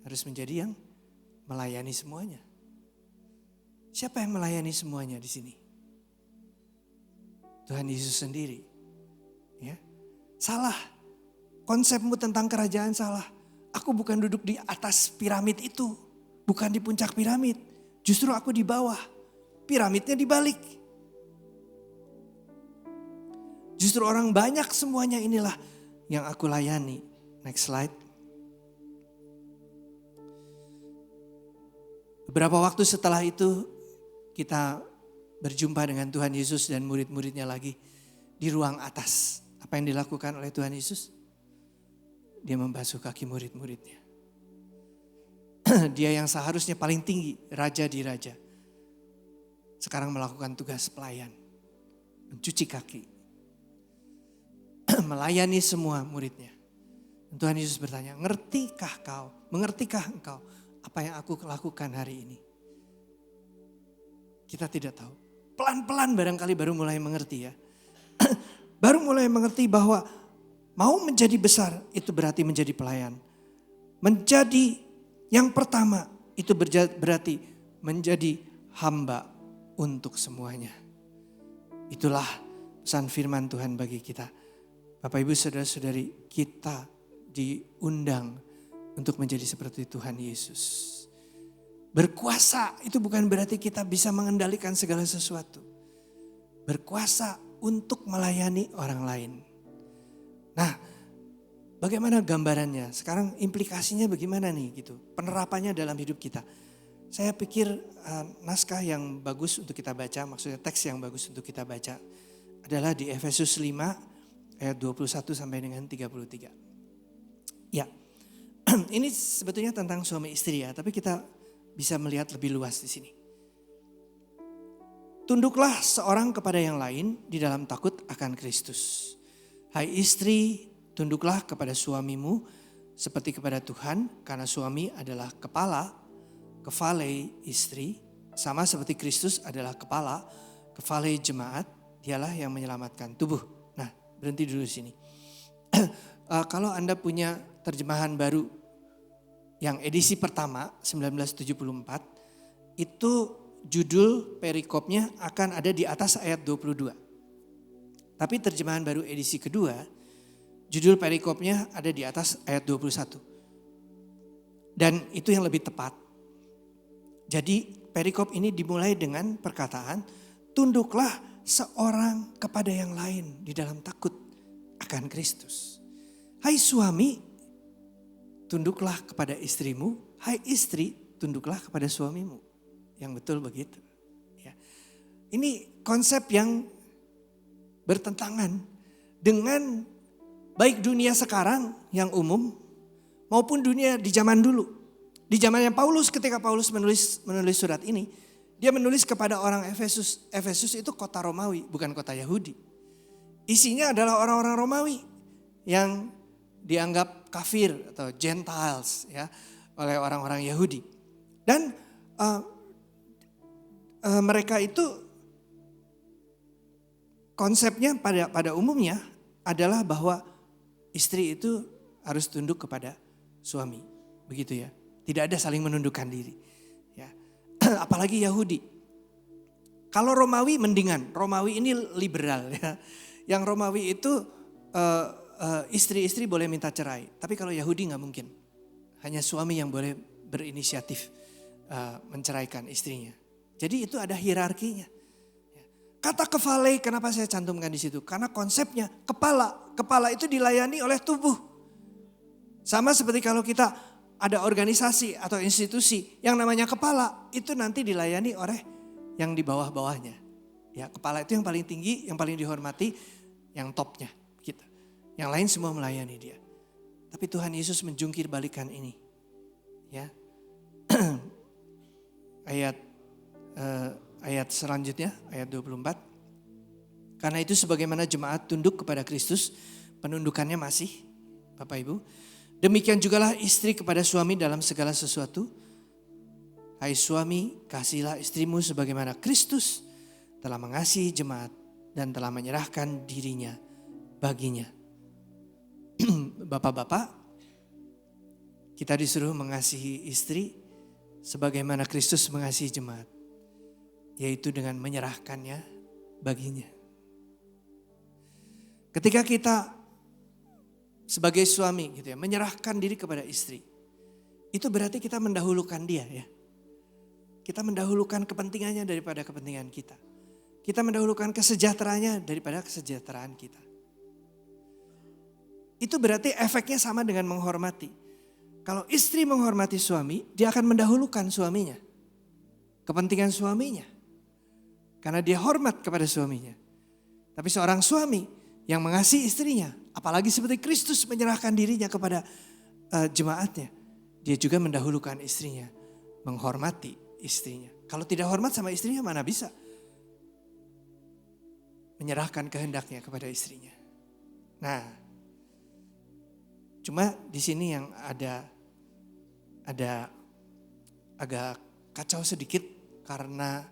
A: harus menjadi yang melayani semuanya. Siapa yang melayani semuanya di sini? Tuhan Yesus sendiri. Ya. Salah. Konsepmu tentang kerajaan salah. Aku bukan duduk di atas piramid itu. Bukan di puncak piramid. Justru aku di bawah. Piramidnya dibalik. Justru orang banyak semuanya inilah yang aku layani. Next slide. Beberapa waktu setelah itu kita berjumpa dengan Tuhan Yesus dan murid-muridnya lagi di ruang atas. Apa yang dilakukan oleh Tuhan Yesus? Dia membasuh kaki murid-muridnya. Dia yang seharusnya paling tinggi, raja di raja. Sekarang melakukan tugas pelayan. Mencuci kaki. Melayani semua muridnya. Tuhan Yesus bertanya, mengertikah engkau apa yang aku lakukan hari ini? Kita tidak tahu. Pelan-pelan barangkali baru mulai mengerti ya. Baru mulai mengerti bahwa mau menjadi besar itu berarti menjadi pelayan. Menjadi yang pertama itu berarti menjadi hamba untuk semuanya. Itulah pesan firman Tuhan bagi kita. Bapak Ibu saudara-saudari, kita diundang untuk menjadi seperti Tuhan Yesus. Berkuasa itu bukan berarti kita bisa mengendalikan segala sesuatu. Berkuasa untuk melayani orang lain. Nah, bagaimana gambarannya? Sekarang implikasinya bagaimana nih gitu? Penerapannya dalam hidup kita. Saya pikir naskah yang bagus untuk kita baca, maksudnya teks yang bagus untuk kita baca adalah di Efesus 5 ayat 21 sampai dengan 33. Ya, ini sebetulnya tentang suami istri ya, tapi kita bisa melihat lebih luas di sini. Tunduklah seorang kepada yang lain di dalam takut akan Kristus. Hai istri, tunduklah kepada suamimu seperti kepada Tuhan, karena suami adalah kepala, kephalei istri, sama seperti Kristus adalah kepala, kephalei jemaat, dialah yang menyelamatkan tubuh. Nah, berhenti dulu di sini. Kalau Anda punya terjemahan baru yang edisi pertama 1974, itu judul perikopnya akan ada di atas ayat 22. Tapi terjemahan baru edisi kedua, judul perikopnya ada di atas ayat 21. Dan itu yang lebih tepat. Jadi perikop ini dimulai dengan perkataan, tunduklah seorang kepada yang lain di dalam takut akan Kristus. Hai suami, tunduklah kepada istrimu. Hai istri, tunduklah kepada suamimu. Yang betul begitu. Ya. Ini konsep yang bertentangan dengan baik dunia sekarang yang umum maupun dunia di zaman dulu. Di zamannya Paulus, ketika Paulus menulis surat ini, dia menulis kepada orang Efesus. Efesus itu kota Romawi, bukan kota Yahudi. Isinya adalah orang-orang Romawi yang dianggap kafir atau Gentiles ya oleh orang-orang Yahudi. Dan mereka itu konsepnya pada umumnya adalah bahwa istri itu harus tunduk kepada suami, begitu ya. Tidak ada saling menundukkan diri. Ya. Apalagi Yahudi. Kalau Romawi mendingan, Romawi ini liberal ya. Yang Romawi itu istri-istri boleh minta cerai, tapi kalau Yahudi nggak mungkin. Hanya suami yang boleh berinisiatif menceraikan istrinya. Jadi itu ada hierarkinya. Kata kephalei, kenapa saya cantumkan di situ? Karena konsepnya kepala itu dilayani oleh tubuh. Sama seperti kalau kita ada organisasi atau institusi yang namanya kepala, itu nanti dilayani oleh yang di bawah-bawahnya. Ya, kepala itu yang paling tinggi, yang paling dihormati, yang topnya kita. Yang lain semua melayani dia. Tapi Tuhan Yesus menjungkir balikan ini. Ya. ayat selanjutnya, ayat 24. Karena itu sebagaimana jemaat tunduk kepada Kristus, penundukannya masih, Bapak Ibu. Demikian jugalah istri kepada suami dalam segala sesuatu. Hai suami, kasihilah istrimu sebagaimana Kristus telah mengasihi jemaat dan telah menyerahkan dirinya baginya. Bapak-bapak, kita disuruh mengasihi istri sebagaimana Kristus mengasihi jemaat, yaitu dengan menyerahkannya baginya. Ketika kita sebagai suami gitu ya, menyerahkan diri kepada istri, itu berarti kita mendahulukan dia ya. Kita mendahulukan kepentingannya daripada kepentingan kita. Kita mendahulukan kesejahteraannya daripada kesejahteraan kita. Itu berarti efeknya sama dengan menghormati. Kalau istri menghormati suami, dia akan mendahulukan suaminya. Kepentingan suaminya. Karena dia hormat kepada suaminya. Tapi seorang suami yang mengasihi istrinya, apalagi seperti Kristus menyerahkan dirinya kepada jemaatnya, dia juga mendahulukan istrinya, menghormati istrinya. Kalau tidak hormat sama istrinya, mana bisa menyerahkan kehendaknya kepada istrinya. Nah, cuma di sini yang ada agak kacau sedikit karena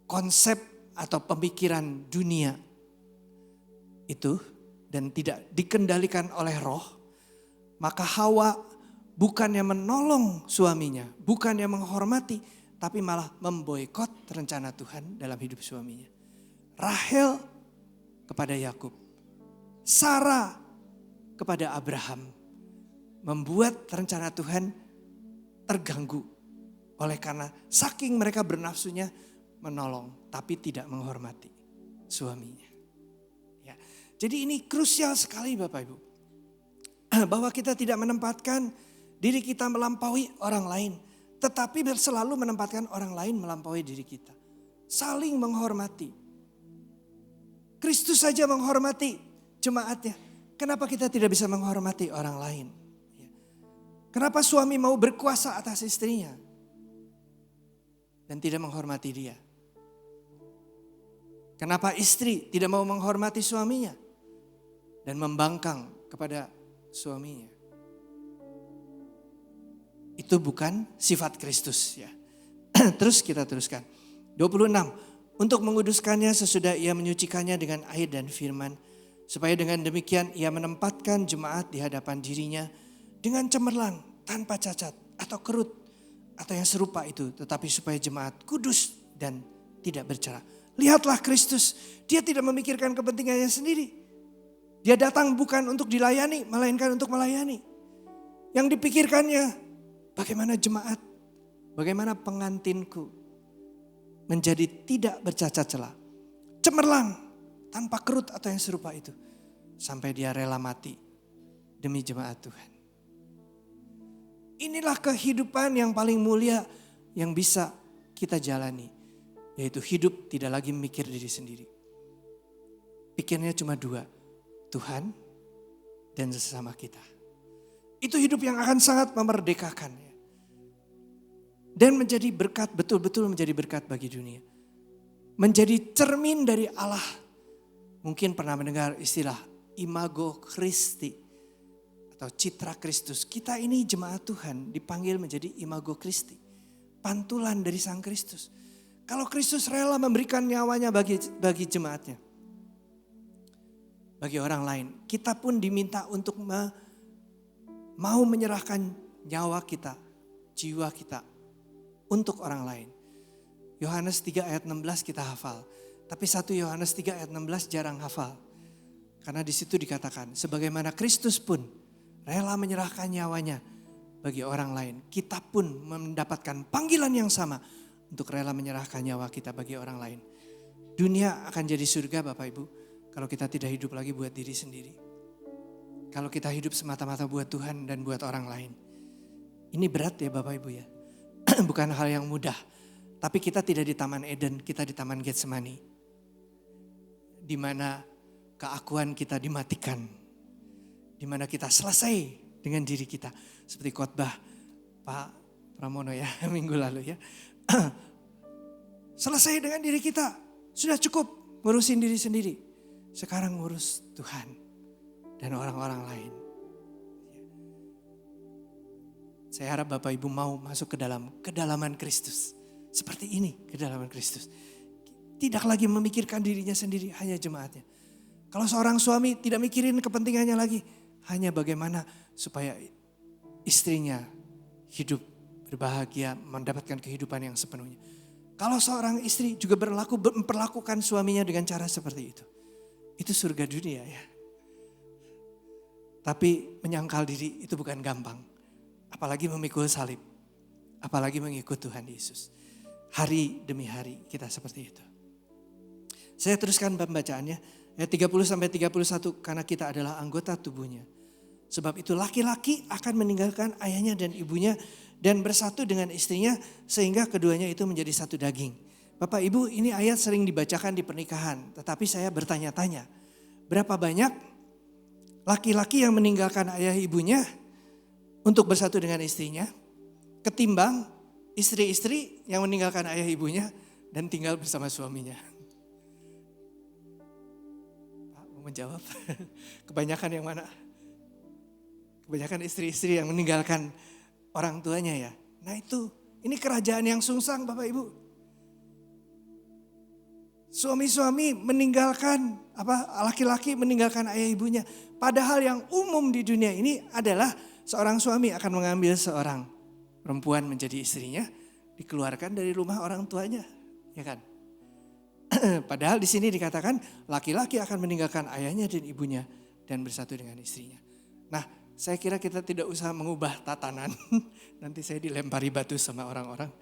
A: konsep atau pemikiran dunia itu dan tidak dikendalikan oleh roh, maka Hawa bukannya menolong suaminya, bukannya menghormati, tapi malah memboikot rencana Tuhan dalam hidup suaminya. Rahel kepada Yakub, Sarah kepada Abraham, membuat rencana Tuhan terganggu oleh karena saking mereka bernafsunya menolong, tapi tidak menghormati suaminya. Ya, jadi ini krusial sekali Bapak Ibu, bahwa kita tidak menempatkan diri kita melampaui orang lain, tetapi selalu menempatkan orang lain melampaui diri kita. Saling menghormati. Kristus saja menghormati jemaatnya. Kenapa kita tidak bisa menghormati orang lain? Kenapa suami mau berkuasa atas istrinya dan tidak menghormati dia? Kenapa istri tidak mau menghormati suaminya dan membangkang kepada suaminya? Itu bukan sifat Kristus ya. Terus kita teruskan. 26. Untuk menguduskannya sesudah ia menyucikannya dengan air dan firman. Supaya dengan demikian ia menempatkan jemaat di hadapan dirinya dengan cemerlang, tanpa cacat atau kerut atau yang serupa itu. Tetapi supaya jemaat kudus dan tidak bercela. Lihatlah Kristus, dia tidak memikirkan kepentingannya sendiri. Dia datang bukan untuk dilayani, melainkan untuk melayani. Yang dipikirkannya, bagaimana jemaat, bagaimana pengantinku menjadi tidak bercacat celah, cemerlang, tanpa kerut atau yang serupa itu. Sampai dia rela mati demi jemaat Tuhan. Inilah kehidupan yang paling mulia yang bisa kita jalani. Yaitu hidup tidak lagi mikir diri sendiri. Pikirnya cuma dua, Tuhan dan sesama kita. Itu hidup yang akan sangat memerdekakan. Dan menjadi berkat, betul-betul menjadi berkat bagi dunia. Menjadi cermin dari Allah. Mungkin pernah mendengar istilah imago Christi atau citra Kristus. Kita ini jemaat Tuhan dipanggil menjadi imago Christi. Pantulan dari Sang Kristus. Kalau Kristus rela memberikan nyawanya bagi jemaatnya. Bagi orang lain. Kita pun diminta untuk mau menyerahkan nyawa kita, jiwa kita untuk orang lain. Yohanes 3 ayat 16 kita hafal. Tapi 1 Yohanes 3 ayat 16 jarang hafal. Karena di situ dikatakan, sebagaimana Kristus pun rela menyerahkan nyawanya bagi orang lain. Kita pun mendapatkan panggilan yang sama untuk rela menyerahkan nyawa kita bagi orang lain. Dunia akan jadi surga Bapak Ibu kalau kita tidak hidup lagi buat diri sendiri. Kalau kita hidup semata-mata buat Tuhan dan buat orang lain. Ini berat ya Bapak Ibu ya. Bukan hal yang mudah. Tapi kita tidak di Taman Eden, kita di Taman Getsemani. Di mana keakuan kita dimatikan. Di mana kita selesai dengan diri kita. Seperti khotbah Pak Pramono ya, minggu lalu ya. Selesai dengan diri kita, sudah cukup ngurusin diri sendiri. Sekarang ngurus Tuhan dan orang-orang lain. Saya harap Bapak Ibu mau masuk ke dalam kedalaman Kristus. Seperti ini kedalaman Kristus. Tidak lagi memikirkan dirinya sendiri, hanya jemaatnya. Kalau seorang suami tidak mikirin kepentingannya lagi, hanya bagaimana supaya istrinya hidup berbahagia, mendapatkan kehidupan yang sepenuhnya. Kalau seorang istri juga memperlakukan suaminya dengan cara seperti itu. Itu surga dunia ya. Tapi menyangkal diri itu bukan gampang. Apalagi memikul salib. Apalagi mengikut Tuhan Yesus. Hari demi hari kita seperti itu. Saya teruskan pembacaannya. Ayat 30-31, karena kita adalah anggota tubuhnya. Sebab itu laki-laki akan meninggalkan ayahnya dan ibunya dan bersatu dengan istrinya sehingga keduanya itu menjadi satu daging. Bapak Ibu, ini ayat sering dibacakan di pernikahan, tetapi saya bertanya-tanya, berapa banyak laki-laki yang meninggalkan ayah ibunya untuk bersatu dengan istrinya ketimbang istri-istri yang meninggalkan ayah ibunya dan tinggal bersama suaminya? Pak mau menjawab? Kebanyakan yang mana? Kebanyakan istri-istri yang meninggalkan orang tuanya ya. Nah itu, ini kerajaan yang sungsang Bapak Ibu. Suami-suami meninggalkan, laki-laki meninggalkan ayah ibunya. Padahal yang umum di dunia ini adalah seorang suami akan mengambil seorang perempuan menjadi istrinya, dikeluarkan dari rumah orang tuanya, ya kan? Padahal di sini dikatakan laki-laki akan meninggalkan ayahnya dan ibunya dan bersatu dengan istrinya. Nah, saya kira kita tidak usah mengubah tatanan. Nanti saya dilempari batu sama orang-orang.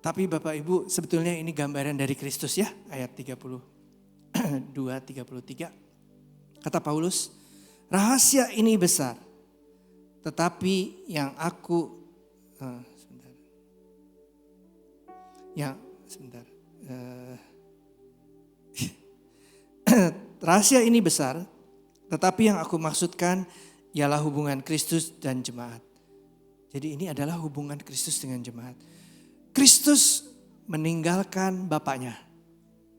A: Tapi Bapak Ibu, sebetulnya ini gambaran dari Kristus ya, ayat 32-33. Kata Paulus, rahasia ini besar, tetapi yang aku, rahasia ini besar, tetapi yang aku maksudkan ialah hubungan Kristus dan jemaat. Jadi ini adalah hubungan Kristus dengan jemaat. Kristus meninggalkan Bapaknya,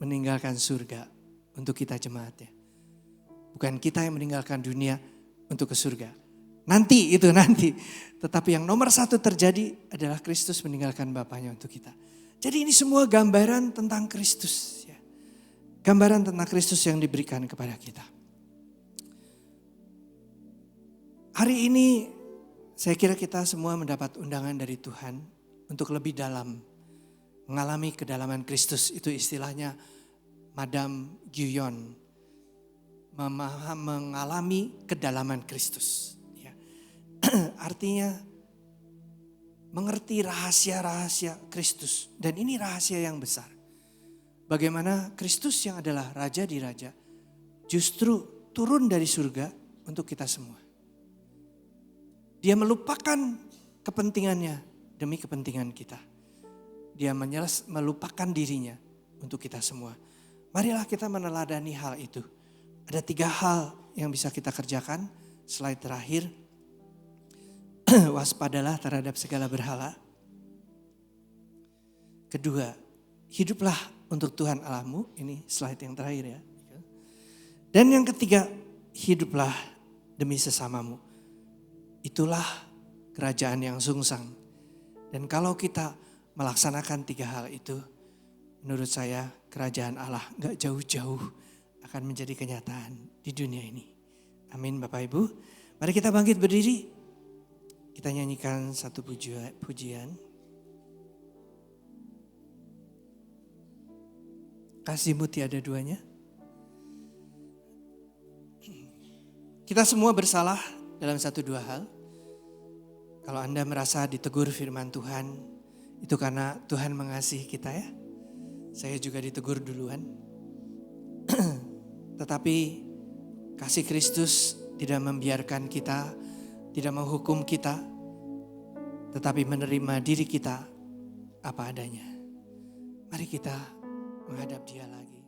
A: meninggalkan surga untuk kita jemaatnya. Bukan kita yang meninggalkan dunia untuk ke surga. Nanti. Tetapi yang nomor satu terjadi adalah Kristus meninggalkan Bapaknya untuk kita. Jadi ini semua gambaran tentang Kristus. Ya. Gambaran tentang Kristus yang diberikan kepada kita. Hari ini saya kira kita semua mendapat undangan dari Tuhan untuk lebih dalam mengalami kedalaman Kristus. Itu istilahnya Madame Guyon, mengalami kedalaman Kristus. Ya. Artinya mengerti rahasia-rahasia Kristus. Dan ini rahasia yang besar. Bagaimana Kristus yang adalah Raja di Raja justru turun dari surga untuk kita semua. Dia melupakan kepentingannya demi kepentingan kita. Dia melupakan dirinya untuk kita semua. Marilah kita meneladani hal itu. Ada 3 hal yang bisa kita kerjakan. Slide terakhir. Waspadalah terhadap segala berhala. Kedua, hiduplah untuk Tuhan Allahmu. Ini slide yang terakhir ya. Dan yang ketiga, hiduplah demi sesamamu. Itulah kerajaan yang sungsang. Dan kalau kita melaksanakan 3 hal itu, menurut saya kerajaan Allah gak jauh-jauh akan menjadi kenyataan di dunia ini. Amin Bapak Ibu. Mari kita bangkit berdiri. Kita nyanyikan satu pujian. Kasihmu tiada duanya. Kita semua bersalah dalam 1-2 hal. Kalau Anda merasa ditegur firman Tuhan, itu karena Tuhan mengasihi kita ya. Saya juga ditegur duluan. Tetapi kasih Kristus tidak membiarkan kita, tidak menghukum kita. tetapi menerima diri kita apa adanya. Mari kita menghadap Dia lagi.